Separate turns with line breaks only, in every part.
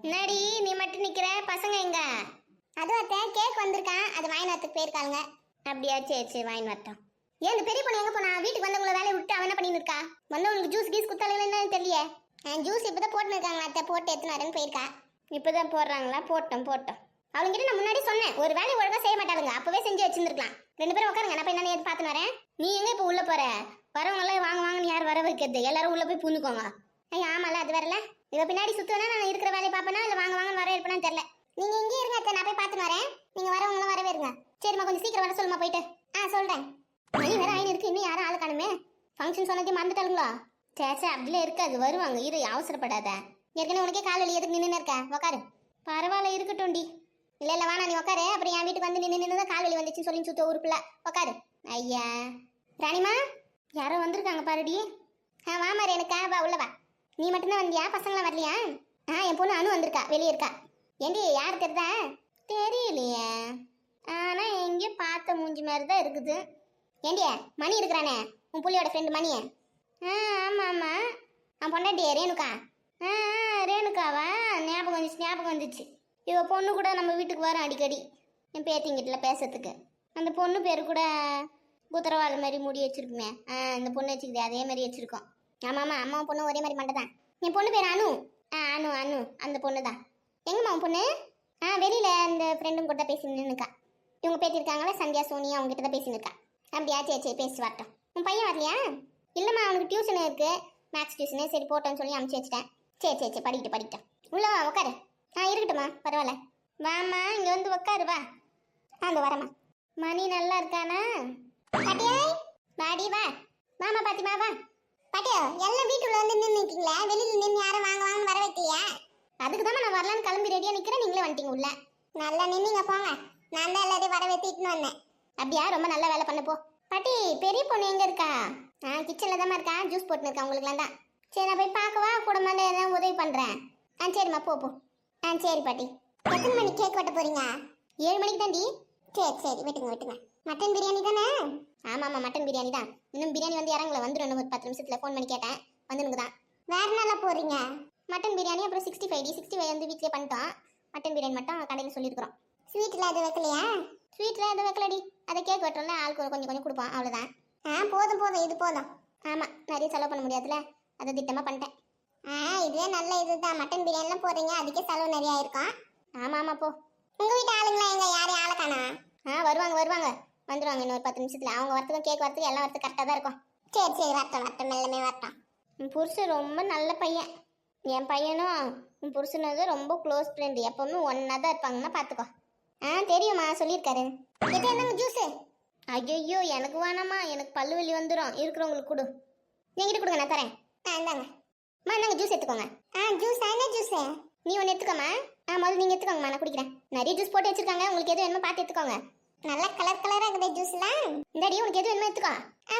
என்னடி நீ மட்டும் நிக்கிற? பசங்க எங்க?
அதுவும் அத்தை கேக் வந்திருக்கான், அது வாங்கினத்துக்கு போயிருக்காங்க.
அப்படியா? சரி சரி, வாங்கி வரட்டும். ஏன் இந்த பெரிய பொண்ணு எங்க போனா? வீட்டுக்கு வந்தவங்கள வேலையை விட்டு அவன் என்ன பண்ணிட்டு இருக்கா? வந்தவங்களுக்கு ஜூஸ் கீஸ் குத்தாலும் என்னன்னு தெரியல.
ஜூஸ் இப்பதான் போட்டுன்னு இருக்காங்க அத்தை, போட்டு எடுத்துன்னு வரேன்னு போயிருக்கா.
இப்பதான் போடுறாங்களா? போட்டோம் போட்டோம். அவங்ககிட்ட நான் முன்னாடி சொன்னேன், ஒரு வேலையை ஒழுங்கா செய்ய மாட்டாளுங்க, அப்பவே செஞ்சு வச்சிருந்துருக்கலாம். 2 பேரும் உட்காருங்க, நான் போய் என்னன்னு பார்த்து வரேன். நீ எங்க இப்ப உள்ள போற? வரவங்க எல்லாம் வாங்க வாங்கன்னு யார் வர வைக்கிறது? எல்லாரும் உள்ள போய் பூந்துக்கோங்க. ஐயா ஆமால, அது வரல. இவ பின்னாடி சுத்துவனா நான் இருக்கிற வேலையை பாப்பேனா இல்ல வாங்க வாங்கன்னு வர இருப்பேன்னு தெரியல.
நீங்க இங்கே இருங்க அத்தை, நான் போய் பார்த்துன்னு வரேன். நீங்க வரவங்களும் வரவே இருங்க.
சரிம்மா, கொஞ்சம் சீக்கிரம் வர சொல்லுமா போயிட்டு.
சொல்றேன்.
மணி வேற ஆயின்னு இருக்கு, இன்னும் யாரும் ஆளு காணுமே. ஃபங்க்ஷன் சொன்னதையும் மறந்துட்டாளுங்களா? சேச்சா அப்படிலாம் இருக்காது, வருவாங்க. இரு, அவசரப்படாத. ஏற்கனவே உனக்கே கால் வலி, எதுக்கு நின்று இருக்க? உக்காரு. பரவாயில்ல, இருக்கட்டும்டி. இல்ல இல்ல வேணா, நீ உக்காரு. அப்புறம் என் வீட்டுக்கு வந்து நின்று தான் கால் வலி வந்துச்சுன்னு சொல்லி சுத்த உறுப்புல உக்காரு. ஐயா ராணிமா, யாரோ வந்திருக்காங்க பாருடி. வாமா ரேணுக்கா, வா உள்ள வா. நீ மட்டும்தான் வந்தியா? பசங்களாம் வரலையா? என் பொண்ணு அனு வந்திருக்கா, வெளியே இருக்கா. ஏண்டி யார் தெரியுதா? தெரியலையே, ஆனா எங்கேயோ பார்த்த மூஞ்சி மாதிரி தான் இருக்குது. ஏண்டிய மணி இருக்கிறானே, உன் புள்ளியோட ஃப்ரெண்டு மணி. ஆமா ஆமா, பொண்டாட்டியே ரேணுகா. ரேணுகாவா? ஞாபகம் வந்துச்சு. இவ பொண்ணு கூட நம்ம வீட்டுக்கு வரும் அடிக்கடி, என் பேத்திங்கிட்ட பேசுறதுக்கு. அந்த பொண்ணு பேர் கூட குதிரவாள் மாதிரி முடி வச்சிருக்குமே, அந்த பொண்ணு வச்சுக்குது, அதே மாதிரி வச்சிருக்கோம். ஆமா ஆமா, அம்மாவும் பொண்ணு ஒரே மாதிரி மட்டும் தான். என் பொண்ணு பேர் அனு. அனு அனு, அந்த பொண்ணு தான். எங்கம்மா உன் பொண்ணு? வெளியில அந்த ஃப்ரெண்டும் கூட பேசி நின்னுக்கா. இவங்க பேத்திருக்காங்களா, சந்தியா சோனியா, அவங்க கிட்ட தான் பேசி நிற்கா. அப்படியா? சரி சரி, பேசி வரட்டும். உன் பையன் வரலையா? இல்லைம்மா, அவனுக்கு டியூஷன் இருக்கு, மேக்ஸ் டியூஷனு. சரி போட்டோன்னு சொல்லி அமுச்சு வச்சிட்டேன். சரி சரி சரி, படிக்கிட்டேன். உள்ள வா, உட்காரு. இருக்கட்டும்மா, பரவாயில்ல. வாம்மா, இங்கே வந்து உட்காரு, வா. அந்த வரம்மா. மணி நல்லா இருக்கானா?
பாட்டியாய்
வாடி வா. வாமா பாத்திமா, வா.
பாட்டியா, எல்லாம் வீட்டுல வந்து நின்று நிற்கீங்களா? வெளியில நின்று யாரும் வாங்க வாங்க வர வைக்கலையா?
அதுக்கு தான் நான் வரலான்னு கிளம்பி ரெடியா நிக்கிறேன், நீங்களே வந்துட்டீங்க உள்ள.
நல்லா நின்னீங்க, போங்க. நான் தான் எல்லாரையும் வர வைத்திட்டு வந்தேன்.
அப்படியா? ரொம்ப நல்ல வேலை பண்ண போ. பாட்டி, பெரிய பொண்ணு எங்க இருக்கா? கிச்சன்ல தான் இருக்கா, ஜூஸ் போட்டுன்னு இருக்கா உங்களுக்குலாம் தான். சரி, நான் போய் பார்க்கவா? கூட மேலே ஏதாவது உதவி பண்றேன். சரிம்மா, போ போ. சரி பாட்டி.
எத்தனை மணி கேக் வெட்ட போறீங்க?
7 மணிக்கு தாண்டி.
சரி சரி, வெட்டுங்க. மட்டன் பிரியாணி தானே?
ஆமா மட்டன் பிரியாணி தான். இன்னும் பிரியாணி வந்து இறங்கல, வந்துடும் ஒரு 10 நிமிஷத்துல. ஃபோன் பண்ணி கேட்டேன், வந்துனுங்க தான்.
வேற நல்லா போறீங்க?
மட்டன் பிரியாணி, அப்புறம் 65 வந்து வீட்லயே பண்ணிட்டோம். மட்டன் பிரியாணி மட்டும் கடையில் சொல்லியிருக்கிறோம்.
ஸ்வீட்ல அது வைக்கலையா?
ஸ்வீட்ல எதுவும் வைக்கலடி, அதை கேக் வெட்டோம்ல, ஆளுக்கு கொஞ்சம் கொஞ்சம் கொடுப்போம், அவ்வளோதான்.
போதும், இது போதும்.
ஆமா, நிறைய செலவு பண்ண முடியாதுல, அதை திட்டமா பண்ணிட்டேன்.
இதுவே நல்ல இதுதான். மட்டன் பிரியாணிலாம் போடுறீங்க, அதுக்கே செலவு நிறைய இருக்கும்.
ஆமா போ.
உங்க வீட்டு ஆளுங்களா எங்க? யாரையும் ஆளை காணா?
வருவாங்க, வந்துருவாங்க இன்னொரு 10 நிமிஷத்துல. அவங்க வரத்துக்கும் கேக் வரத்துக்கு எல்லாம் வரத்துக்கு கரெக்டாக தான் இருக்கும்.
சரி வரட்டும், மெல்லமே வரட்டும்.
உன் புருஷன் ரொம்ப நல்ல பையன். என் பையனும் உன் புருஷனது ரொம்ப க்ளோஸ் ஃப்ரெண்டு, எப்பவுமே ஒன்னா தான் இருப்பாங்கன்னா பார்த்துக்கோ. தெரியுமா, சொல்லியிருக்காரு.
இது என்னங்க ஜூஸ்?
ஐயோ, எனக்கு வேணாமா, எனக்கு பல்லு வலி வந்துடும். இருக்கிறவங்களுக்கு கொடு, என்கிட்ட கொடுங்க, நான் தரேன்.
இந்தாங்க.
நாங்கள் ஜூஸ் எடுத்துக்கோங்க.
ஜூஸ் என்ன ஜூஸ்?
நீ ஒன்று எடுத்துக்கோமா. முதல்ல நீங்கள் எடுத்துக்கோங்கம்மா, நான் குடிக்கிறேன். நிறைய ஜூஸ் போட்டு வச்சிருக்காங்க, உங்களுக்கு எது வேணுமோ பார்த்து எடுத்துக்கோங்க.
நல்லா கலர் கலராக இருக்குது ஜூஸ்லாம்.
இந்தாடி, உனக்கு எது வேணுமோ எடுத்துக்கோ.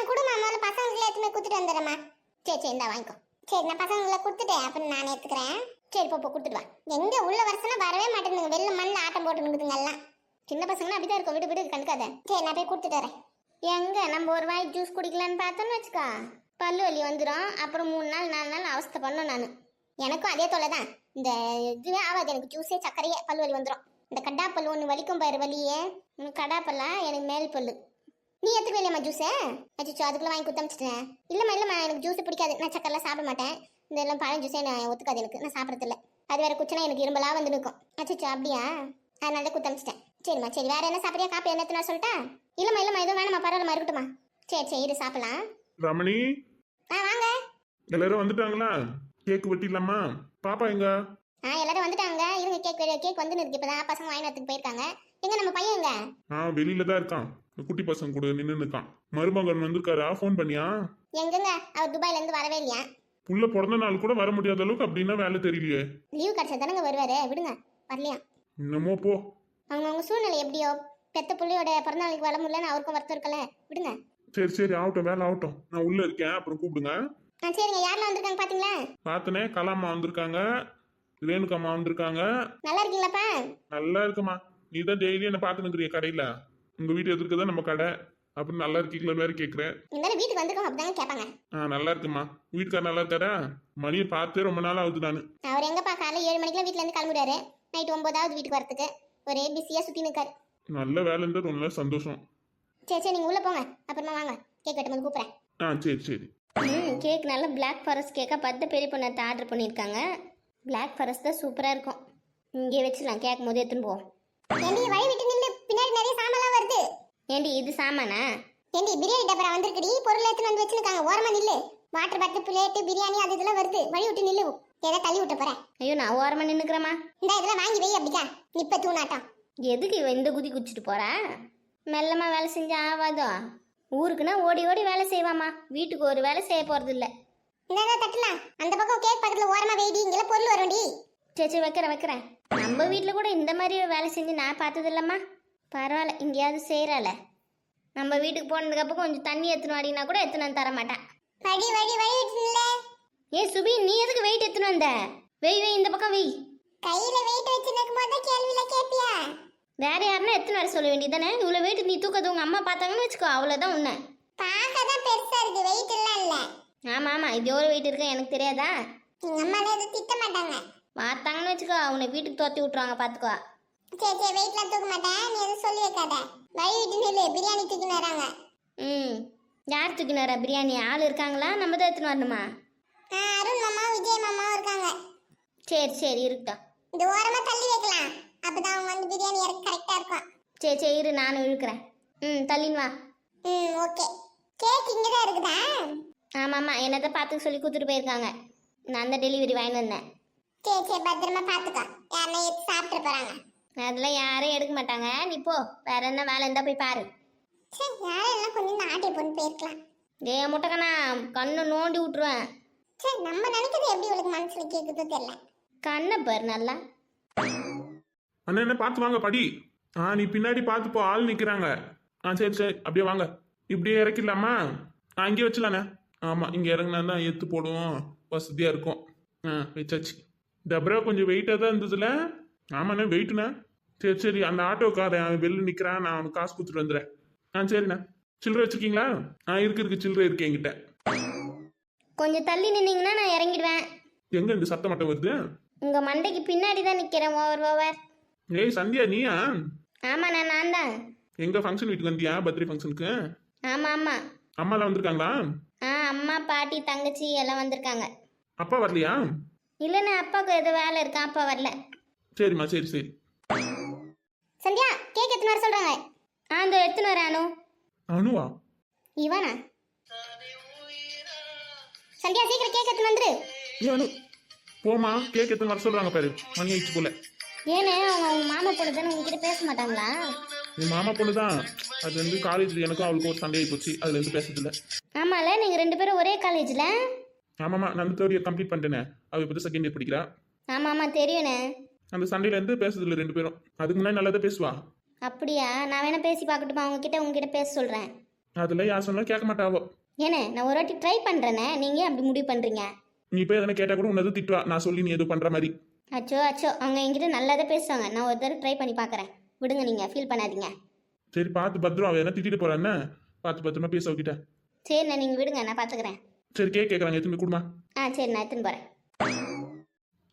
கொடுமா, முதல்ல பசங்களுக்கு எடுத்துமே கொடுத்துட்டு வந்துடுறேம்மா.
சரி இந்தா வாங்கிக்கோ.
சரி, நான் பசங்களை கொடுத்துட்டேன், அப்புறம் நான் எடுத்துக்கிறேன்.
சரி போ கொடுத்துட்டு வா.
எங்க உள்ள வருஷம்னா வரவே மாட்டேங்குது, வெள்ள மண்ணில் ஆட்டம் போட்டுனுக்குதுங்க எல்லாம்.
சின்ன பசங்கன்னா அப்படிதான் இருக்கும், விடு கண்டுக்காத.
சரி, நான் போய் கொடுத்துட்டு வரேன்.
எங்க நம்ம ஒரு வாய் ஜூஸ் குடிக்கலான்னு பார்த்தோன்னு வச்சுக்கோ, பல்லு வலி வந்துடும். அப்புறம் 3 நாள் 4 நாள் அவஸ்தை பண்ணோம். நான் எனக்கும் அதே தொலை தான். இந்த இதுவே ஆகாது எனக்கு, ஜூஸே சக்கரையே பல்லு வலி வந்துடும். இந்த கடாப்பல்லு ஒன்று வலிக்கும் பாரு, வலியே. கடாப்பல்லா எனக்கு மேல் பல்லு. நீ எடுத்துக்கலையாம்மா ஜூஸை? அச்சோ, அதுக்குள்ள வாங்கி குத்தமிச்சிட்டேன். இல்லைம்மா எனக்கு ஜூஸ் பிடிக்காது, நான் சக்கரெல்லாம் சாப்பிட மாட்டேன். இந்த எல்லாம் பழம் ஜூஸே நான் ஒத்துக்காது எனக்கு, நான் சாப்பிட்றதில்ல. அது வேற குச்சினா எனக்கு இரும்பலா வந்து நிற்கும். அச்சோ அப்படியா? அதனால தான் குத்தமிச்சிட்டேன். சரிம்மா, சரி, வேற என்ன சாப்பிட்றியா? காப்பி என்ன சொல்லிட்டா? இல்லைம்மா எதுவும் வேணாம்மா, பரவாயில்லம்மா, இருக்கட்டுமா. சரி இரு சாப்பிடலாம்.
ரமணி,
வாங்க.
எல்லாரும் வந்துட்டாங்களா? கேக் வெட்டிடலாமா? பாப்பா எங்க?
எல்லாரும் வந்துட்டாங்க. இருங்க, கேக் வந்து இருக்கு. இப்பதான் பசங்க வாங்கினத்துக்கு போயிருக்காங்க. எங்க நம்ம பையன் எங்க?
வெளியில தான் இருக்கான், குட்டி பசங்க கூட நின்று இருக்கான். மருமகன் வந்திருக்காரா? ஃபோன் பண்ணியா?
எங்கங்க, அவர் துபாயில இருந்து வரவே இல்லையா?
புள்ள பிறந்த நாள் கூட வர முடியாத அளவுக்கு அப்படின்னா வேலை தெரியலையே.
லீவ் கிடைச்சா தானங்க வருவாரு, விடுங்க. வரலையா?
என்னமோ போ.
அவங்க சூழ்நிலை எப்படியோ, பெத்த புள்ளையோட பிறந்த நாளைக்கு வர முடியலன்னு அவருக்கும் வருத்தம் இருக்கல, விடுங்க.
சரி ஆகட்டும், வேலை ஆகட்டும். நான் உள்ள இருக்கேன், அப்புறம் கூப்பிடுங்க.
சரிங்க. யாரெல்லாம் வந்திருக்காங்க பாத்தீங்களா?
பார்த்தனே, கலாமா வந்திருக்காங்க, ரேணுகாமா வந்திருக்காங்க.
நல்லா இருக்கீங்களாப்பா?
நல்லா இருக்குமா. நீ தான் டெய்லி என்ன பார்த்து நிற்கிறிய கடையில. உங்க வீட்டு எதிர்க்க தான் நம்ம கடை, அப்புறம் நல்லா இருக்கீங்களா வேற கேட்குறேன்.
இருந்தாலும் வீட்டுக்கு வந்திருக்கோம் அப்படிதாங்க கேட்பாங்க.
நல்லா இருக்குமா. வீட்டுக்கார் நல்லா இருக்காரா? மணியை பார்த்து ரொம்ப நாள் ஆகுது நான்.
அவர் எங்கப்பா காலைல 7 மணிக்கெல்லாம் வீட்டுல இருந்து கிளம்பிடுவாரு. நைட் 9 வீட்டுக்கு வரதுக்கு ஒரே பிஸியா சுத்தி நிற்காரு.
நல்ல வேலை இருந்தால் ரொம்ப சந்தோஷம்.
சரி நீங்க உள்ள போங்க, அப்புறமா வாங்க கேக் வெட்டும்போது கூப்பிடுறேன்.
சரி சரி.
கேக் நல்ல பிளாக் ஃபாரஸ்ட் கேக்காக 10 பெரிய பொண்ணத்தை ஆர்டர் பண்ணியிருக்காங்க. பிளாக் ஃபாரஸ்ட் தான் சூப்பராக இருக்கும். இங்கே வச்சிடலாம், கேட்கும் போது எடுத்துன்னு போவோம்.
ஏண்டி வழி விட்டு நில்லு, பின்னாடி நிறைய சாமான்லாம் வருது.
ஏண்டி இது சாமானா?
ஏண்டி பிரியாணி டப்பரா வந்திருக்குடி, பொருள் எடுத்துன்னு வந்து வச்சிருக்காங்க. ஓரமா நில்லு. வாட்டர் பாட்டில், பிளேட்டு, பிரியாணி அது இதெல்லாம் வருது. வழி விட்டு நில்லு, ஏதோ தள்ளி விட்டு போறேன்.
ஐயோ நான் ஓரமாக நின்றுக்கிறேம்மா.
இந்த இதெல்லாம் வாங்கி வை அப்படிக்கா, நிப்ப தூணாட்டம்.
எதுக்கு இவ இந்த குதி குச்சிட்டு போறா? மெல்லமாக வேலை செஞ்சா ஆகாதோ? ஊருக்குன்னா ஓடி ஓடி வேலை செய்வாமா, வீட்டுக்கு ஒரு வேலை செய்ய போகிறது இல்லை.
இந்த தட்டலாம், அந்த பக்கம் கேக் பக்கத்துல ஓரமா வைடி, இங்கெல்லாம் பொருள் வரும்டி.
சரி வைக்கிறேன். நம்ம வீட்டில் கூட இந்த மாதிரி வேலை செஞ்சு நான் பார்த்தது இல்லைம்மா. பரவாயில்ல, இங்கேயாவது செய்கிறாள. நம்ம வீட்டுக்கு போனதுக்கப்புறம் கொஞ்சம் தண்ணி எடுத்துன்னு வாடினா கூட எடுத்துன்னு வந்து தர மாட்டான்.
வடி வடி வழி விட்டு நில்லு.
ஏ சுபி, நீ எதுக்கு வெயிட் எடுத்துன்னு வந்த? வெய் இந்த பக்கம் வெய்.
கையில வெயிட் வச்சு நிற்கும் போது கேள்வியில கேட்பியா?
வேற யாருன்னா எடுத்துன்னு வர சொல்ல வேண்டியதானே? இவ்வளோ வெயிட் நீ தூக்கது உங்கள் அம்மா பார்த்தாங்கன்னு வச்சுக்கோ, அவ்வளோதான் உன்னை.
பார்க்கதான் பெருசா இருக்கு, வெயிட் எல்லாம் இல்ல.
ஆமாம் இது எவ்வளோ வெயிட் இருக்கு எனக்கு தெரியாதா?
எங்க அம்மால எதுவும் திட்ட மாட்டாங்க.
பார்த்தாங்கன்னு வச்சுக்கோ, உன்னை வீட்டுக்கு துரத்தி விட்ருவாங்க, பார்த்துக்கோ.
சரி வெயிட்லாம் தூக்க மாட்டேன், நீ எதுவும் சொல்லி வைக்காத. வழி விட்டு நில்லு, பிரியாணி தூக்கின்னு வராங்க.
யார் தூக்கின்னு வரா பிரியாணி? ஆள் இருக்காங்களா, நம்ம தான் எடுத்துன்னு வரணுமா?
அருண் மாமா, விஜய் மாமாவும் இருக்காங்க.
சரி இருக்கட்டும்.
இந்த ஓரமா தள்ளி வைக்கலாம், அப்பதான் அவங்க வந்து பிரியாணி இறக்க கரெக்டா இருக்கும்.
சரி இரு, நானும் இழுக்கிறேன். தள்ளின்னு வா.
ஓகே. கேக் இங்கதான் இருக்குதா?
ஆமாம்மா, என்னத்தை பார்த்துக்க சொல்லி கொடுத்துட்டு போயிருக்காங்க. நான் தான் டெலிவரி வாங்கிட்டு வந்தேன்.
சரி பத்திரமா பார்த்துக்கோ, யாருன்னா எடுத்து சாப்பிட்டு போறாங்க.
அதெல்லாம் யாரும் எடுக்க மாட்டாங்க, நீ போ. வேற என்ன வேலை இருந்தா போய் பாரு.
சரி யாரும் எல்லாம் கொஞ்சம் நாட்டை பொண்ணு போயிருக்கலாம்.
முட்டைக்கண்ணா, கண்ணை நோண்டி விட்டுருவேன்.
சரி நம்ம நினைக்கிறது எப்படி இவளுக்கு மனசுல கேக்குதோ தெரியல.
கண்ணை பாரு நல்லா.
அண்ணா என்ன பார்த்து வாங்க படி. நீ பின்னாடி பார்த்து போ, ஆள் நிற்கிறாங்க. சரி அப்படியே வாங்க. இப்படியே இறக்கிடலாமா? இங்கே வச்சலாண்ணே. ஆமாம், இங்கே இறங்கினா தான் எடுத்து போடுவோம், வசதியாக இருக்கும். வச்சாச்சு. டபரா கொஞ்சம் வெயிட்டாக தான் இருந்ததுல. ஆமாண்ணே வெயிட்டுண்ணே. சரி அந்த ஆட்டோக்காரன் வெளில நிற்கிறான், நான் அவனுக்கு காசு கொடுத்துட்டு வந்துடுறேன். சரிண்ணா. சில்லறை வச்சுருக்கீங்களா? இருக்கு சில்லறை இருக்கு என்கிட்ட.
கொஞ்சம் தள்ளி நின்னீங்கன்னா நான் இறங்கிடுவேன்.
எங்க இந்த சத்தம் மட்டும் வருது?
உங்க மண்டைக்கு பின்னாடி தான் நிக்கிறேன். ஓவர்.
ஏய் சந்தியா, நீயா?
ஆமா நான் தான்.
எங்க ஃபங்க்ஷன் வீட்டுக்கு வந்தியா? பர்த்டே ஃபங்க்ஷனுக்கு?
ஆமா.
அம்மாலாம் வந்திருக்காங்களா?
அம்மா, பாட்டி, தங்கச்சி எல்லாம் வந்திருக்காங்க.
அப்பா வரலையா?
இல்லைண்ணே, அப்பாவுக்கு ஏதோ வேலை இருக்கா, அப்பா வரல.
சரிம்மா சரி.
சந்தியா, கேக் எடுத்துன்னு வர சொல்றாங்க. அந்த எடுத்துன்னு வர.
அனுவா?
இவனா? சந்தியா சீக்கிரம் கேக் எடுத்துன்னு வந்துரு.
அனு போமா, கேக் எடுத்துன்னு வர சொல்றாங்க பாரு. மணி ஆயிடுச்சு போல.
ஏன்னு அவங்க மாமா பொண்ணு தானே, உங்ககிட்ட பேச மாட்டாங்களா?
என் மாமா பொண்ணு தான். அது வந்து காலேஜில் எனக்கும் அவளுக்கு ஒரு சண்டை ஆகி போச்சு, அதுல இருந்து பேசுறதில்ல.
ஆமால, நீங்க 2 பேரும் ஒரே காலேஜ்ல?
ஆமாம்மா, நான் 3rd இயர் கம்ப்ளீட் பண்ணிட்டேனே. அவள் இப்போ 2nd இயர் படிக்கிறா.
ஆமா தெரியுண்ணே.
அந்த சண்டையில இருந்து பேசுறதில்ல 2 பேரும். அதுக்கு முன்னாடி நல்லா தான் பேசுவா.
அப்படியா? நான் வேணா பேசி பார்க்கட்டுமா உங்ககிட்ட பேச சொல்றேன்.
அதுல யார் சொன்னாலும் கேட்க மாட்டாவோ.
ஏண்ணே, நான் ஒரு வாட்டி ட்ரை பண்றேனே, நீங்க அப்படி முடிவு பண்றீங்க?
நீ போய் எதனா கேட்டா கூட உன்னது திட்டுவா, நான் சொல்லி நீ எதுவும் பண்ற மாதிரி.
அச்சோ அவங்க என்கிட்ட நல்லா தான் பேசுவாங்க. நான் ஒரு தடவை ட்ரை பண்ணி பார்க்குறேன். விடுங்க, நீங்க ஃபீல் பண்ணாதீங்க.
சரி பார்த்து பத்திரம், அவன் என்ன திட்டிட்டு போறான்னு பார்த்து பத்திரமா பேச அவகிட்ட.
சரிண்ணா, நீங்க விடுங்க, நான் பார்த்துக்கிறேன்.
சரி கேட்குறாங்க, எத்தனை கொடுமா.
சரி, நான் எடுத்துன்னு போறேன்.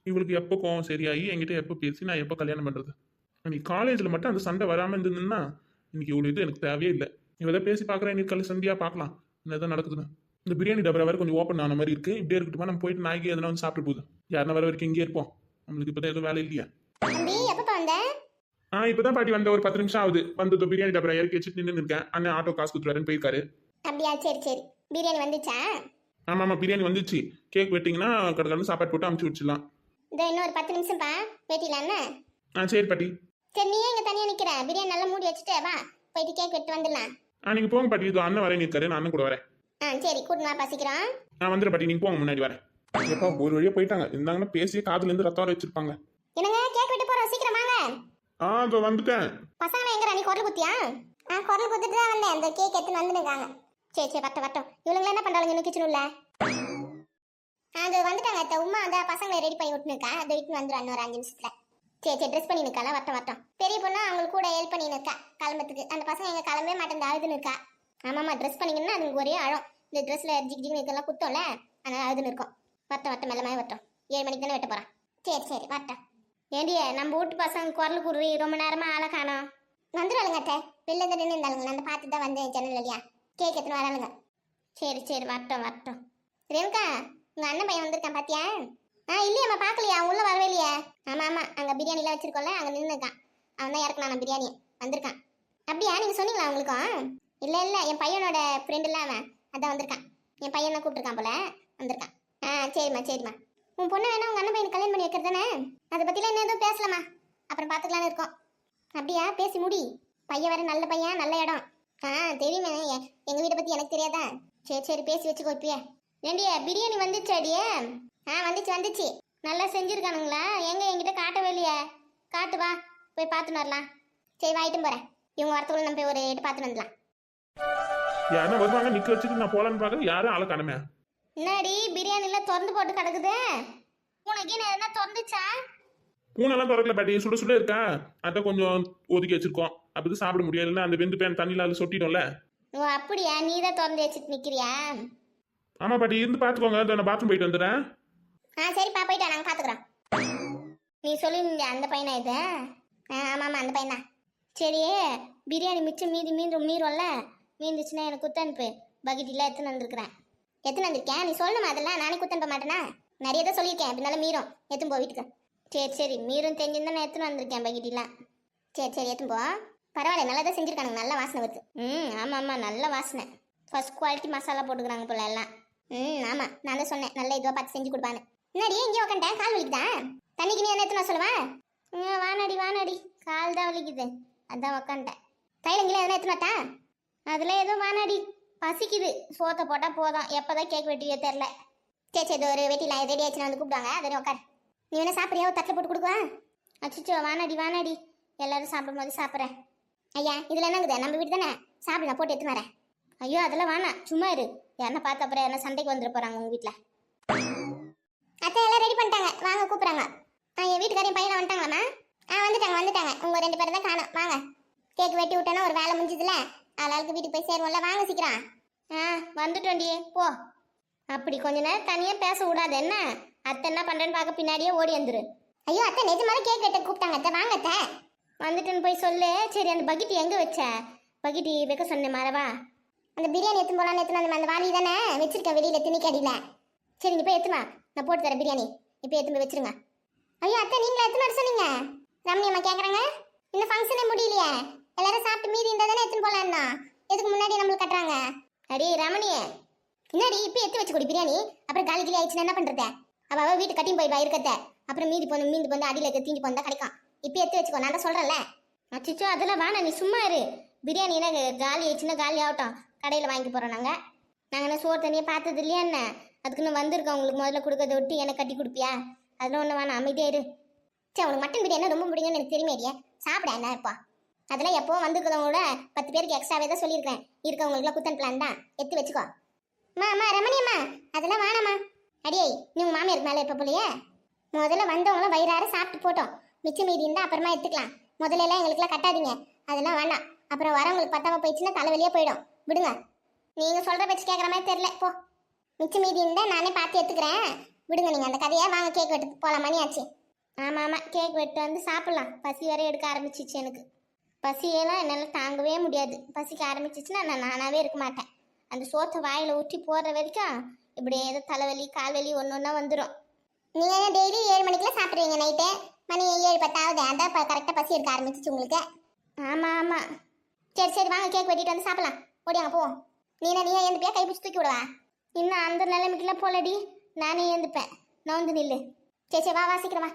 இவளுக்கு எப்போ கோவம் சரியாகி என்கிட்ட எப்போ பேசி நான் எப்போ கல்யாணம் பண்றது? நீ காலேஜில் மட்டும் அந்த சண்டை வராமல் இருந்ததுன்னா இன்னைக்கு இவ்வளோ இது எனக்கு தேவையே இல்லை. இவதான் பேசி பார்க்குறேன், நீ கல் சண்டியாக பார்க்கலாம் என்னதான் நடக்குதுன்னு. இந்த பிரியாணி டபரா வேறு கொஞ்சம் ஓப்பன் ஆன மாதிரி இருக்கு. இப்படியே இருக்கட்டுமா, நம்ம போயிட்டு நாய்க்கு எதனா வந்து சாப்பிட்டு போகுது. யாருன்னா வர வரைக்கும் இங்கே இருப்போம், நம்மளுக்கு இப்போ தான் எதுவும் வேலை இல்லையா?
தம்பி எப்பப்பா வந்த?
இப்போதான் பாட்டி வந்த, ஒரு 10 நிமிஷம் ஆகுது. வந்து பிரியாணி டபரா இறக்கி வச்சுட்டு நின்று இருக்கேன். அண்ணன் ஆட்டோ காசு கொடுத்துருவாருன்னு போயிருக்காரு.
அப்படியா? சரி பிரியாணி வந்துச்சா?
ஆமாம் பிரியாணி வந்துச்சு. கேக் வெட்டிங்கன்னா கடற்கடந்து சாப்பாடு போட்டு அமுச்சு விட்டுலாம்.
இதோ இன்னும் ஒரு 10 நிமிஷம்ப்பா, வெட்டிடலான்னு.
சரி பாட்டி.
சரி நீ இங்கே தனியாக நிற்கிற, பிரியாணி நல்லா மூடி வச்சுட்டு வா, போயிட்டு கேக் வெட்டு வந்துடலாம்.
நீங்கள் போங்க பாட்டி, இது அண்ணன் வரேன் இருக்காரு, நான் அண்ணன் கூட வரேன்.
சரி கூட்டினா பசிக்கிறோம்.
வந்துடுற பாட்டி, நீங்கள் போங்க, முன்னாடி வரேன். எப்போ ஒரு வழியாக போயிட்டாங்க, இருந்தாங்கன்னா பேசியே காதுலேருந்து ரத்தம் வர வச்சிருப்பாங்க.
என்னங்க கேக் வெட்டு போகிறோம், சீக்கிரம் வாங்க.
இதோ வந்துட்டேன்.
பசங்க எங்கடா? நீ குரல் குத்தியா? குரல் குத்துட்டு தான் வந்தேன், அந்த கேக் எடுத்துன்னு வந்துருக்காங்க. சரி வரட்டும். இவங்க என்ன பண்ணுறாங்க இன்னும் கிச்சன் உள்ள? அது வந்துட்டாங்க உமா, அந்த பசங்களை ரெடி பண்ணி விட்டுனுக்கா, அதை இட்டுன்னு வந்துடும் இன்னும் ஒரு 5 நிமிஷத்துல. சரி ட்ரெஸ் பண்ணி நிற்கால, வரட்டும். பெரிய பொண்ணு அவங்களுக்கு கூட ஹெல்ப் பண்ணி நிற்கா கிளம்பத்துக்கு. அந்த பசங்க எங்க கிளம்பவே மாட்டேன், அழுதுன்னு இருக்கா.
ஆமாம்மா ட்ரெஸ் பண்ணிங்கன்னா அதுங்களுக்கு ஒரே அழம். இந்த ட்ரெஸ்ஸில் ஜிக் இதெல்லாம் குத்தோம்ல, அதனால் அதுன்னு இருக்கும். வரட்டும் மெல்லமாக வரட்டும். 7 மணிக்கு தானே வெட்ட போகிறான்.
சரி வரட்டும்.
ஏண்டியே நம்ம வீட்டு பசங்க குரல் குடுறி ரொம்ப நேரமாக ஆளை காணோம்.
வந்துடுவாளுங்க அத்தை, வெளில இருந்து நின்று இருந்தாளுங்க, நான் பார்த்து தான் வந்தேன் ஜன்னல் வழியா. கேக் எடுத்துன்னு வராளுங்க.
சரி வரட்டும். ரேணுகா, உங்கள் அண்ணன் பையன் வந்திருக்கான் பார்த்தியா? இல்லையம்மா பார்க்கலையா, உள்ளே வரவே இல்லையா? ஆமாம் அங்கே பிரியாணிலாம் வச்சிருக்கோம்ல, அங்கே நின்றுருக்கான். அவன் தான் இறக்குனான் பிரியாணி, வந்திருக்கான். அப்படியா, நீங்கள் சொன்னீங்களா அவங்களுக்கும்? இல்லை என் பையனோட ஃப்ரெண்டுல அவன் அதான் வந்திருக்கான். என் பையன் தான் கூப்பிட்டுருக்கான் போல, வந்திருக்கான். சரிம்மா. உன் பொண்ணு வேணா உங்கள் அண்ணன் பையனுக்கு கல்யாணம் பண்ணி வைக்கிறது தானே? அதை பற்றிலாம் என்ன எதுவும் பேசலாமா? அப்புறம் பார்த்துக்கலான்னு இருக்கோம். அப்படியா, பேசி முடி. பையன் வேற நல்ல பையன், நல்ல இடம். தெரியுமே, எங்கள் வீட்டை பற்றி எனக்கு தெரியாதா? சரி பேசி வச்சுக்கோ இப்பயே. ஏண்டிய பிரியாணி வந்துச்சாடியே? வந்துச்சு. நல்லா செஞ்சுருக்கானுங்களா? என்கிட்ட காட்டவே இல்லையே. காட்டு வா, போய் பார்த்துன்னு வரலாம். சரி வாயிட்டும் போகிறேன். இவங்க வரத்துக்குள்ள நம்ம போய் ஒரு எட்டு பார்த்துன்னு வந்துடலாம்.
யாரும் வருவாங்க, நிக்க வச்சுட்டு நான் போலான்னு பார்க்க யாரும் ஆளை காணுமே.
என்னடி பிரியாணிலாம் திறந்து போட்டு கிடக்குது? உனக்கு என்ன திறந்துச்சா?
பூனெல்லாம் திறக்கல பாட்டி, சுட இருக்கா. அதான் கொஞ்சம் ஒதுக்கி வச்சிருக்கோம். அப்படி சாப்பிட முடியாதுல்ல, அந்த வெந்து பேன் தண்ணியில் அதில் சொட்டிட்டோம்ல.
ஓ அப்படியா, நீ தான் திறந்து வச்சுட்டு நிற்கிறியா?
ஆமா பாட்டி, இருந்து பார்த்துக்கோங்க. நான் பாத்ரூம் போயிட்டு வந்துடுறேன்.
சரிப்பா, போயிட்டா, நாங்கள் பார்த்துக்குறோம். நீ சொல்லியிருந்த அந்த பையனா இது? ஆமாம் அந்த பையன் தான். சரி, பிரியாணி மிச்சம் மீறும்ல, மீந்துச்சுன்னா எனக்கு குத்து அனுப்பு. பக்கெட்டில் எத்தனை வந்திருக்கேன். நீ சொல்லணுமா? அதெல்லாம் நானே குத்து அனுப்ப மாட்டேனா? நிறைய தான் சொல்லியிருக்கேன். அப்படினால மீறும் எத்துன்னு போ வீட்டுக்கு. சரி மீறும் தெரிஞ்சிருந்தா நான் எத்தனை வந்திருக்கேன் பக்கெட்டிலாம். சரி எத்துன்னு போ. பரவாயில்ல, நல்லா தான் செஞ்சுருக்கானுங்க. நல்ல வாசனை வருது. ஆமாம் நல்ல வாசனை. ஃபர்ஸ்ட் குவாலிட்டி மசாலா போட்டுக்கிறாங்க போல எல்லாம். ஆமாம், நான் தான் சொன்னேன் நல்ல இதுவாக பார்த்து செஞ்சு கொடுப்பான்னு. முன்னாடி இங்கே உட்காந்துட்டேன், கால் வலிக்குதா? தண்ணிக்கு நீ என்ன எத்தனை சொல்லுவா? வானாடி கால் தான் வலிக்குது, அதான் உக்காந்துட்டேன். தைலங்கில எதனா எத்தனாட்டா? அதெல்லாம் எதுவும் வானாடி, பசிக்குது. சோத்தை போட்டால் போதும். எப்போதான் கேக் வெட்டியோ தெரில. சரி இது ஒரு வெட்டிலாம் ரெடி ஆச்சுன்னா வந்து கூப்பிடுவாங்க. அதே உட்கார். நீ வேணா சாப்பிட்றியா? ஒரு தட்டில் போட்டு கொடுக்குவா? அச்சிச்சோ வானாடி எல்லாரும் சாப்பிடும் போது சாப்பிட்றேன். ஐயா இதில் என்னங்குது? நம்ம வீட்டு தானே, சாப்பிடு, நான் போட்டு எடுத்துன்னு வரேன். ஐயோ அதெல்லாம் வேணாம், சும்மா இரு. யாரா பார்த்த அப்புறம் யாரா சண்டைக்கு வந்துட போகிறாங்க உங்கள் வீட்டில்.
அத்தை எல்லாம் ரெடி பண்ணிட்டாங்க, வாங்க கூப்பிட்றாங்க. என் வீட்டுக்காரையும் பையனை வந்துட்டாங்களாம்மா? வந்துட்டாங்க. உங்கள் 2 பேரும் தான் காணும், வாங்க. கேக் வெட்டி விட்டோன்னா ஒரு வேலை முடிஞ்சதுல, ஆளாளுக்கு வீட்டுக்கு போய் சேருவோம்ல, வாங்க சீக்கிரம்.
வந்துட்டோண்டியே போ. அப்படி கொஞ்ச நேரம் தனியாக பேச விடாது என்ன? அத்தை என்ன பண்ணுறேன்னு பார்க்க பின்னாடியே ஓடி வந்துரு.
ஐயோ அத்தை, நிஜமாவே கேக் வெட்ட கூப்பிட்டாங்க அத்தை, வாங்க அத்தை.
வந்துட்டுன்னு போய் சொல்லு. சரி அந்த பக்கெட் எங்கே வச்ச? பக்கெட் வைக்க சொன்னேன் மறவா.
அந்த பிரியாணி எடுத்துன்னு போகலான்னு எடுத்துன்னு அந்த வாளி தானே வச்சிருக்கேன் வெளியில் திணிக்கடியில்.
சரி நீ போய் எத்துமா, நான் போட்டு தரேன் பிரியாணி. இப்போ எடுத்து போய் வச்சிருங்க.
ஐயோ அத்தை, நீங்களா எடுத்துன்னு வர சொன்னீங்க? ரம்னி அம்மா கேட்குறாங்க, இன்னும் ஃபங்க்ஷனே முடியலையே, எல்லாரும் சாப்பிட்டு மீதி இருந்தால் தானே எடுத்துன்னு போகலான்னா எதுக்கு முன்னாடி நம்மளுக்கு கட்டுறாங்க?
அடி ரமணியே, என்னடி இப்போ எடுத்து வச்சு கொடு பிரியாணி. அப்புறம் காலி கிளி ஆயிடுச்சுன்னா என்ன பண்ணுறது? அவள் வீட்டு கட்டியும் போயிடுவா இருக்கத்த. அப்புறம் மீந்து போந்து அடியில் இருக்க தீஞ்சு போந்தா கிடைக்கும். இப்போ எடுத்து வச்சுக்கோ, நான் தான் சொல்கிறேன்ல. அச்சிச்சோ அதெல்லாம் வேணா, நீ சும்மா இரு. பிரியாணி என்ன காலி ஆயிடுச்சுன்னா காலி ஆகட்டும், கடையில் வாங்கி போகிறோம். நாங்கள் என்ன சோறு தண்ணியை பார்த்தது இல்லையா என்ன? அதுக்குன்னு வந்திருக்கோம், உங்களுக்கு முதல்ல கொடுக்கறத விட்டு எனக்கு கட்டி கொடுப்பியா? அதெல்லாம் ஒன்று வேணாம், அமைதியாக இரு. சரி உனக்கு மட்டன் பிரியாணி ரொம்ப பிடிக்கும்னு எனக்கு தெரியுமேடியா, சாப்பிட என்ன இப்போ? அதெல்லாம் எப்போ வந்துருக்கிறவங்களோட 10 பேருக்கு எக்ஸ்ட்ராவே தான் சொல்லியிருக்கேன். இருக்கவங்களுக்குலாம் குத்தன் பிளான் தான், எடுத்து வச்சுக்கோ.
அம்மா ரமணி அம்மா, அதெல்லாம் வேணாம்மா.
அடியே நீ உங்கள் மாமியாருக்கு மேலே இப்போ போலையே?
முதல்ல வந்தவங்களும் வயிறார சாப்பிட்டு போட்டோம், மிச்சம் மீதி இருந்தால் அப்புறமா எடுத்துக்கலாம். முதல்ல எல்லாம் எங்களுக்குலாம் கட்டாதீங்க, அதெல்லாம் வேண்டாம். அப்புறம் வரவங்களுக்கு பத்தாம போயிடுச்சுன்னா தலைவலியே போயிடும், விடுங்க.
நீங்கள் சொல்கிற பேச்சு கேட்குற மாதிரி தெரில, போ.
மிச்சம் மீதி இருந்தால் நானே பார்த்து எடுத்துக்கிறேன், விடுங்க. நீங்கள் அந்த கதையை வாங்க, கேக் வெட்டு போகலாம், மணி ஆச்சு.
ஆமாம் கேக் வெட்டு வந்து சாப்பிட்லாம். பசி வேற எடுக்க ஆரம்பிச்சிச்சு எனக்கு. பசியெல்லாம் என்னால் தாங்கவே முடியாது. பசிக்க ஆரம்பிச்சிச்சுன்னா நான் நானாகவே இருக்க மாட்டேன். அந்த சோத்தை வாயில் ஊற்றி போடுற வரைக்கும் இப்படி ஏதோ தலைவலி கால்வலி ஒன்று வந்துடும்.
நீங்கள் என்ன டெய்லி 7 மணிக்கெலாம் சாப்பிட்றீங்க? நைட்டு மணி 7:10 ஆகுது, அதான் இப்போ கரெக்டாக பசி எடுக்க ஆரம்பிச்சிச்சு உங்களுக்கு.
ஆமாம் சரி வாங்க கேக் வெட்டிட்டு வந்து சாப்பிட்லாம். ஓடியாங்க போவோம்.
நீ எழுந்துப்பியா? கை பிடிச்சி தூக்கி விடுவா?
இன்னும் அந்த நிலைமைக்குலாம் போலடி, நானே எழுந்துப்பேன். நான் வந்து நில்லு.
சரி வா சீக்கிரம் வா.